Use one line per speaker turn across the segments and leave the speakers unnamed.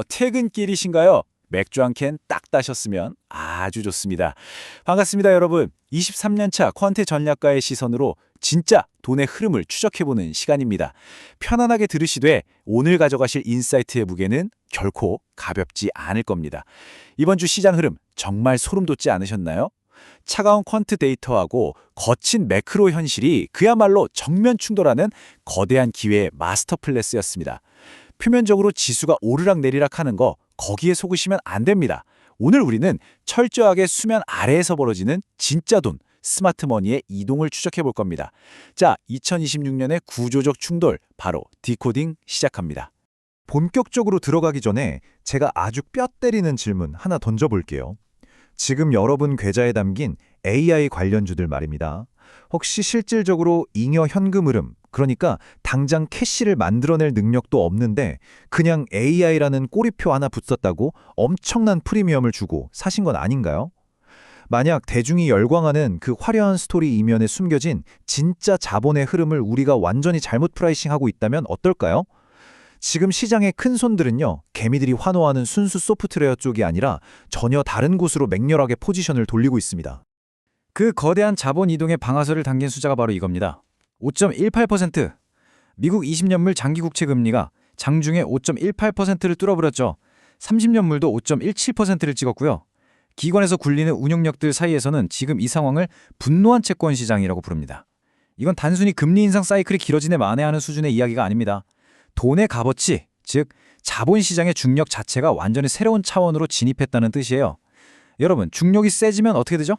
퇴근길이신가요? 맥주 한 캔 딱 따셨으면 아주 좋습니다. 반갑습니다, 여러분. 23년차 퀀트 전략가의 시선으로 진짜 돈의 흐름을 추적해보는 시간입니다. 편안하게 들으시되 오늘 가져가실 인사이트의 무게는 결코 가볍지 않을 겁니다. 이번 주 시장 흐름 정말 소름 돋지 않으셨나요? 차가운 퀀트 데이터하고 거친 매크로 현실이 그야말로 정면 충돌하는 거대한 기회의 마스터 클래스였습니다. 표면적으로 지수가 오르락내리락 하는 거 거기에 속으시면 안 됩니다. 오늘 우리는 철저하게 수면 아래에서 벌어지는 진짜 돈, 스마트머니의 이동을 추적해 볼 겁니다. 자, 2026년의 구조적 충돌, 바로 디코딩 시작합니다.
본격적으로 들어가기 전에 제가 아주 뼈 때리는 질문 하나 던져볼게요. 지금 여러분 계좌에 담긴 AI 관련주들 말입니다. 혹시 실질적으로 잉여 현금 흐름, 그러니까 당장 캐시를 만들어낼 능력도 없는데 그냥 AI라는 꼬리표 하나 붙었다고 엄청난 프리미엄을 주고 사신 건 아닌가요? 만약 대중이 열광하는 그 화려한 스토리 이면에 숨겨진 진짜 자본의 흐름을 우리가 완전히 잘못 프라이싱하고 있다면 어떨까요? 지금 시장의 큰 손들은요, 개미들이 환호하는 순수 소프트웨어 쪽이 아니라 전혀 다른 곳으로 맹렬하게 포지션을 돌리고 있습니다.
그 거대한 자본 이동의 방아쇠를 당긴 숫자가 바로 이겁니다. 5.18%. 미국 20년물 장기 국채 금리가 장중에 5.18%를 뚫어버렸죠. 30년물도 5.17%를 찍었고요. 기관에서 굴리는 운용력들 사이에서는 지금 이 상황을 분노한 채권 시장이라고 부릅니다. 이건 단순히 금리 인상 사이클이 길어지네 만회하는 수준의 이야기가 아닙니다. 돈의 값어치, 즉 자본시장의 중력 자체가 완전히 새로운 차원으로 진입했다는 뜻이에요. 여러분, 중력이 세지면 어떻게 되죠?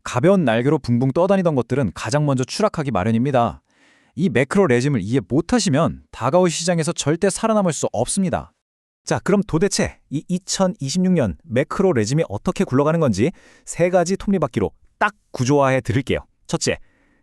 가벼운 날개로 붕붕 떠다니던 것들은 가장 먼저 추락하기 마련입니다. 이 매크로 레짐을 이해 못하시면 다가올 시장에서 절대 살아남을 수 없습니다.
자, 그럼 도대체 이 2026년 매크로 레짐이 어떻게 굴러가는 건지 세 가지 톱니바퀴로 딱 구조화해 드릴게요. 첫째,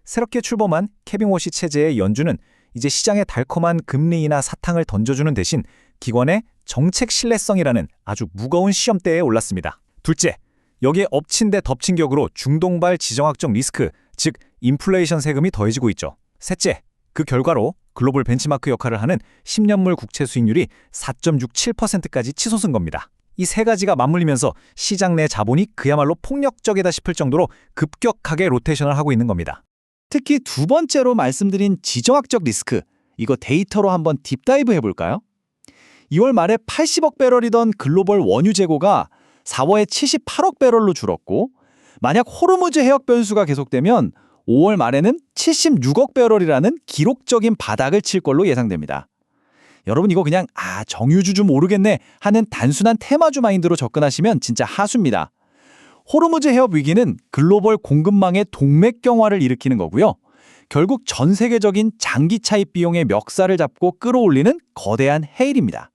새롭게 출범한 케빈 워시 체제의 연준은 이제 시장에 달콤한 금리나 사탕을 던져주는 대신 기관의 정책 신뢰성이라는 아주 무거운 시험대에 올랐습니다. 둘째, 여기에 엎친 데 덮친 격으로 중동발 지정학적 리스크, 즉 인플레이션 세금이 더해지고 있죠. 셋째, 그 결과로 글로벌 벤치마크 역할을 하는 10년물 국채 수익률이 4.67%까지 치솟은 겁니다. 이 세 가지가 맞물리면서 시장 내 자본이 그야말로 폭력적이다 싶을 정도로 급격하게 로테이션을 하고 있는 겁니다.
특히 두 번째로 말씀드린 지정학적 리스크, 이거 데이터로 한번 딥다이브 해볼까요? 2월 말에 80억 배럴이던 글로벌 원유 재고가 4월에 78억 배럴로 줄었고, 만약 호르무즈 해역 변수가 계속되면 5월 말에는 76억 배럴이라는 기록적인 바닥을 칠 걸로 예상됩니다. 여러분, 이거 그냥 정유주 좀 오르겠네 하는 단순한 테마주 마인드로 접근하시면 진짜 하수입니다. 호르무즈 해협 위기는 글로벌 공급망의 동맥경화를 일으키는 거고요. 결국 전 세계적인 장기 차입 비용의 멱살을 잡고 끌어올리는 거대한 해일입니다.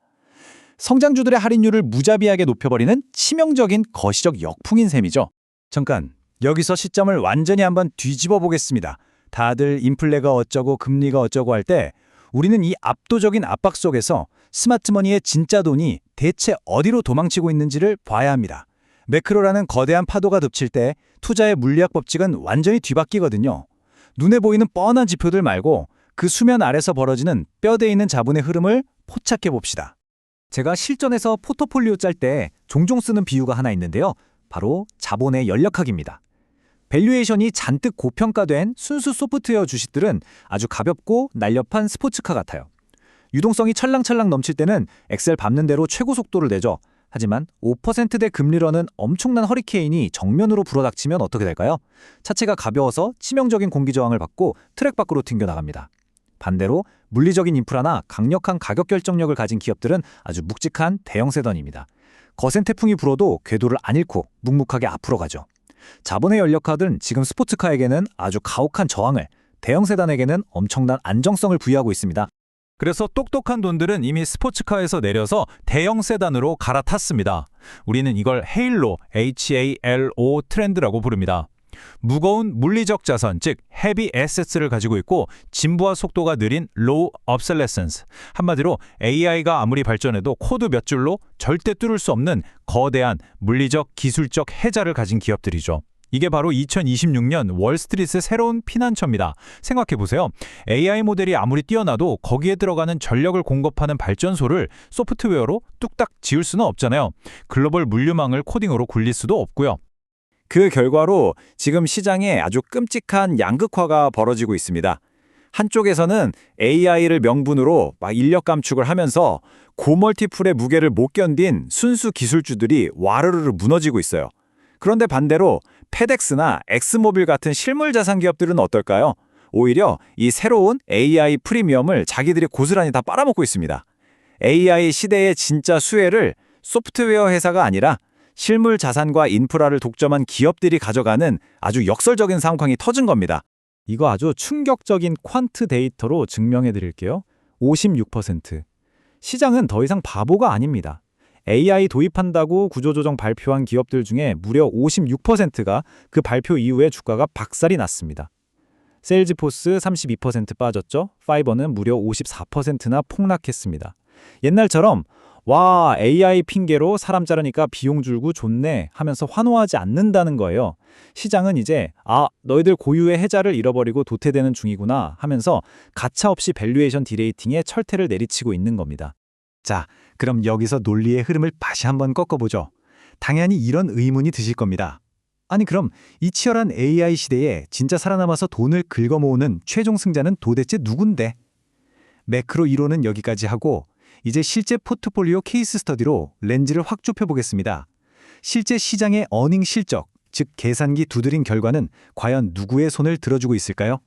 성장주들의 할인율을 무자비하게 높여버리는 치명적인 거시적 역풍인 셈이죠.
잠깐, 여기서 시점을 완전히 한번 뒤집어 보겠습니다. 다들 인플레가 어쩌고 금리가 어쩌고 할 때 우리는 이 압도적인 압박 속에서 스마트머니의 진짜 돈이 대체 어디로 도망치고 있는지를 봐야 합니다. 매크로라는 거대한 파도가 덮칠 때 투자의 물리학 법칙은 완전히 뒤바뀌거든요. 눈에 보이는 뻔한 지표들 말고 그 수면 아래서 벌어지는 뼈대 있는 자본의 흐름을 포착해 봅시다. 제가 실전에서 포트폴리오 짤 때 종종 쓰는 비유가 하나 있는데요. 바로 자본의 연력학입니다. 밸류에이션이 잔뜩 고평가된 순수 소프트웨어 주식들은 아주 가볍고 날렵한 스포츠카 같아요. 유동성이 찰랑찰랑 넘칠 때는 엑셀 밟는 대로 최고 속도를 내죠. 하지만 5%대 금리로는 엄청난 허리케인이 정면으로 불어닥치면 어떻게 될까요? 차체가 가벼워서 치명적인 공기저항을 받고 트랙 밖으로 튕겨나갑니다. 반대로 물리적인 인프라나 강력한 가격 결정력을 가진 기업들은 아주 묵직한 대형 세단입니다. 거센 태풍이 불어도 궤도를 안 잃고 묵묵하게 앞으로 가죠. 자본의 연력카드는 지금 스포츠카에게는 아주 가혹한 저항을, 대형 세단에게는 엄청난 안정성을 부여하고 있습니다. 그래서 똑똑한 돈들은 이미 스포츠카에서 내려서 대형 세단으로 갈아탔습니다. 우리는 이걸 헤일로, HALO 트렌드라고 부릅니다. 무거운 물리적 자선, 즉 헤비 에셋을 가지고 있고 진부와 속도가 느린 로우 obsolescence, 한마디로 AI가 아무리 발전해도 코드 몇 줄로 절대 뚫을 수 없는 거대한 물리적, 기술적 해자를 가진 기업들이죠. 이게 바로 2026년 월스트리트의 새로운 피난처입니다. 생각해보세요. AI 모델이 아무리 뛰어나도 거기에 들어가는 전력을 공급하는 발전소를 소프트웨어로 뚝딱 지을 수는 없잖아요. 글로벌 물류망을 코딩으로 굴릴 수도 없고요.
그 결과로 지금 시장에 아주 끔찍한 양극화가 벌어지고 있습니다. 한쪽에서는 AI를 명분으로 막 인력 감축을 하면서 고멀티플의 무게를 못 견딘 순수 기술주들이 와르르르 무너지고 있어요. 그런데 반대로 페덱스나 엑스모빌 같은 실물 자산 기업들은 어떨까요? 오히려 이 새로운 AI 프리미엄을 자기들이 고스란히 다 빨아먹고 있습니다. AI 시대의 진짜 수혜를 소프트웨어 회사가 아니라 실물 자산과 인프라를 독점한 기업들이 가져가는 아주 역설적인 상황이 터진 겁니다.
이거 아주 충격적인 퀀트 데이터로 증명해 드릴게요. 56%. 시장은 더 이상 바보가 아닙니다. AI 도입한다고 구조조정 발표한 기업들 중에 무려 56%가 그 발표 이후에 주가가 박살이 났습니다. 세일즈포스 32% 빠졌죠. 파이버는 무려 54%나 폭락했습니다. 옛날처럼 와, AI 핑계로 사람 자르니까 비용 줄고 좋네 하면서 환호하지 않는다는 거예요. 시장은 이제 너희들 고유의 혜자를 잃어버리고 도태되는 중이구나 하면서 가차없이 밸류에이션 디레이팅에 철퇴를 내리치고 있는 겁니다. 자, 그럼 여기서 논리의 흐름을 다시 한번 꺾어보죠. 당연히 이런 의문이 드실 겁니다. 아니 그럼 이 치열한 AI 시대에 진짜 살아남아서 돈을 긁어모으는 최종 승자는 도대체 누군데? 매크로 이론은 여기까지 하고 이제 실제 포트폴리오 케이스 스터디로 렌즈를 확 좁혀보겠습니다. 실제 시장의 어닝 실적, 즉 계산기 두드린 결과는 과연 누구의 손을 들어주고 있을까요?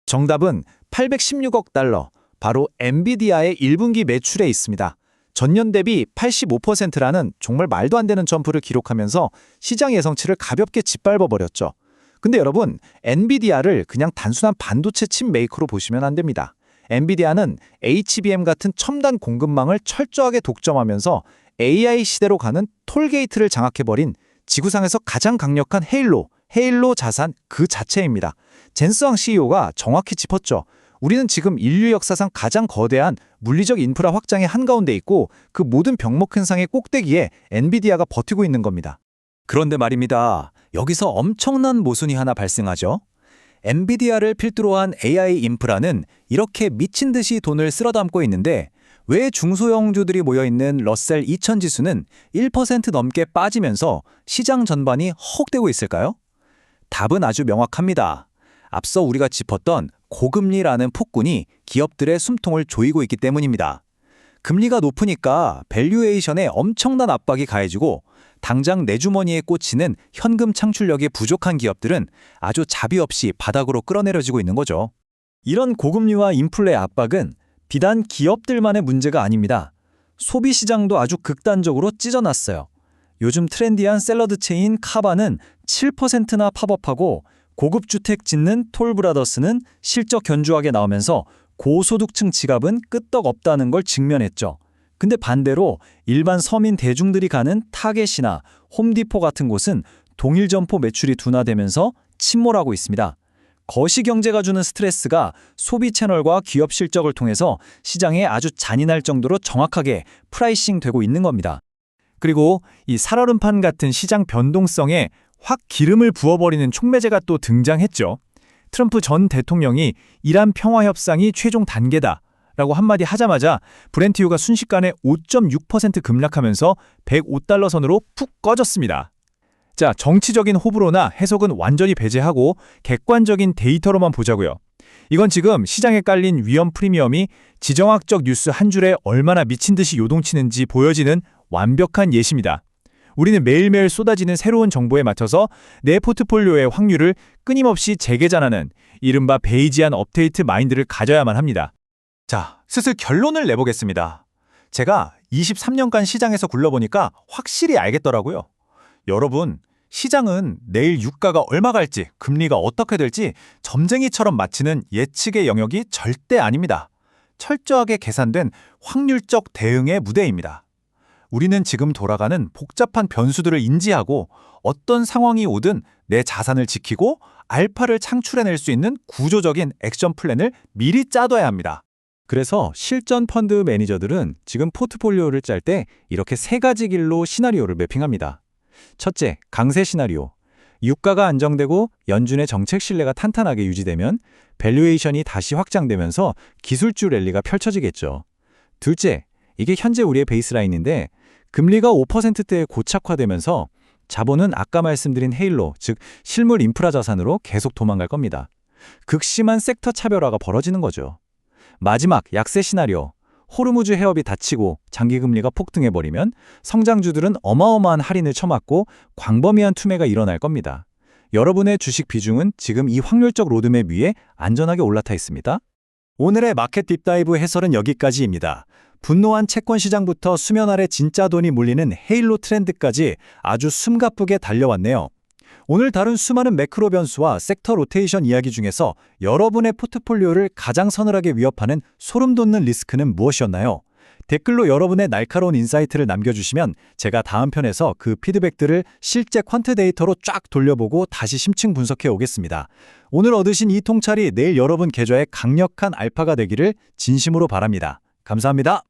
정답은 816억 달러, 바로 엔비디아의 1분기 매출에 있습니다. 전년 대비 85%라는 정말 말도 안 되는 점프를 기록하면서 시장 예상치를 가볍게 짓밟아버렸죠. 근데 여러분, 엔비디아를 그냥 단순한 반도체 칩 메이커로 보시면 안 됩니다. 엔비디아는 HBM 같은 첨단 공급망을 철저하게 독점하면서 AI 시대로 가는 톨게이트를 장악해버린 지구상에서 가장 강력한 헤일로 자산 그 자체입니다. 젠스왕 CEO가 정확히 짚었죠. 우리는 지금 인류 역사상 가장 거대한 물리적 인프라 확장의 한가운데 있고 그 모든 병목 현상의 꼭대기에 엔비디아가 버티고 있는 겁니다. 그런데 말입니다. 여기서 엄청난 모순이 하나 발생하죠. 엔비디아를 필두로 한 AI 인프라는 이렇게 미친 듯이 돈을 쓸어 담고 있는데 왜 중소형주들이 모여있는 러셀 2000 지수는 1% 넘게 빠지면서 시장 전반이 허걱대고 있을까요? 답은 아주 명확합니다. 앞서 우리가 짚었던 고금리라는 폭군이 기업들의 숨통을 조이고 있기 때문입니다. 금리가 높으니까 밸류에이션에 엄청난 압박이 가해지고 당장 내 주머니에 꽂히는 현금 창출력이 부족한 기업들은 아주 자비 없이 바닥으로 끌어내려지고 있는 거죠. 이런 고금리와 인플레 압박은 비단 기업들만의 문제가 아닙니다. 소비 시장도 아주 극단적으로 찢어놨어요. 요즘 트렌디한 샐러드 체인 카바는 7%나 팝업하고 고급 주택 짓는 톨브라더스는 실적 견조하게 나오면서 고소득층 지갑은 끄떡없다는 걸 직면했죠. 근데 반대로 일반 서민 대중들이 가는 타겟이나 홈디포 같은 곳은 동일 점포 매출이 둔화되면서 침몰하고 있습니다. 거시경제가 주는 스트레스가 소비 채널과 기업 실적을 통해서 시장에 아주 잔인할 정도로 정확하게 프라이싱 되고 있는 겁니다. 그리고 이 살얼음판 같은 시장 변동성에 확 기름을 부어버리는 촉매제가 또 등장했죠. 트럼프 전 대통령이 이란 평화협상이 최종 단계다 라고 한마디 하자마자 브렌트유가 순식간에 5.6% 급락하면서 105달러 선으로 푹 꺼졌습니다. 자, 정치적인 호불호나 해석은 완전히 배제하고 객관적인 데이터로만 보자고요. 이건 지금 시장에 깔린 위험 프리미엄이 지정학적 뉴스 한 줄에 얼마나 미친 듯이 요동치는지 보여지는 완벽한 예시입니다. 우리는 매일매일 쏟아지는 새로운 정보에 맞춰서 내 포트폴리오의 확률을 끊임없이 재계산하는 이른바 베이지안 업데이트 마인드를 가져야만 합니다. 자, 슬슬 결론을 내보겠습니다. 제가 23년간 시장에서 굴러보니까 확실히 알겠더라고요. 여러분, 시장은 내일 유가가 얼마 갈지, 금리가 어떻게 될지 점쟁이처럼 맞히는 예측의 영역이 절대 아닙니다. 철저하게 계산된 확률적 대응의 무대입니다. 우리는 지금 돌아가는 복잡한 변수들을 인지하고 어떤 상황이 오든 내 자산을 지키고 알파를 창출해낼 수 있는 구조적인 액션 플랜을 미리 짜둬야 합니다. 그래서 실전 펀드 매니저들은 지금 포트폴리오를 짤 때 이렇게 세 가지 길로 시나리오를 매핑합니다. 첫째, 강세 시나리오. 유가가 안정되고 연준의 정책 신뢰가 탄탄하게 유지되면 밸류에이션이 다시 확장되면서 기술주 랠리가 펼쳐지겠죠. 둘째, 이게 현재 우리의 베이스라인인데 금리가 5%대에 고착화되면서 자본은 아까 말씀드린 헤일로, 즉 실물 인프라 자산으로 계속 도망갈 겁니다. 극심한 섹터 차별화가 벌어지는 거죠. 마지막 약세 시나리오, 호르무즈 해협이 닫히고 장기금리가 폭등해버리면 성장주들은 어마어마한 할인을 쳐맞고 광범위한 투매가 일어날 겁니다. 여러분의 주식 비중은 지금 이 확률적 로드맵 위에 안전하게 올라타 있습니다.
오늘의 마켓 딥다이브 해설은 여기까지입니다. 분노한 채권 시장부터 수면 아래 진짜 돈이 몰리는 헤일로 트렌드까지 아주 숨가쁘게 달려왔네요. 오늘 다룬 수많은 매크로 변수와 섹터 로테이션 이야기 중에서 여러분의 포트폴리오를 가장 서늘하게 위협하는 소름 돋는 리스크는 무엇이었나요? 댓글로 여러분의 날카로운 인사이트를 남겨주시면 제가 다음 편에서 그 피드백들을 실제 퀀트 데이터로 쫙 돌려보고 다시 심층 분석해 오겠습니다. 오늘 얻으신 이 통찰이 내일 여러분 계좌에 강력한 알파가 되기를 진심으로 바랍니다. 감사합니다.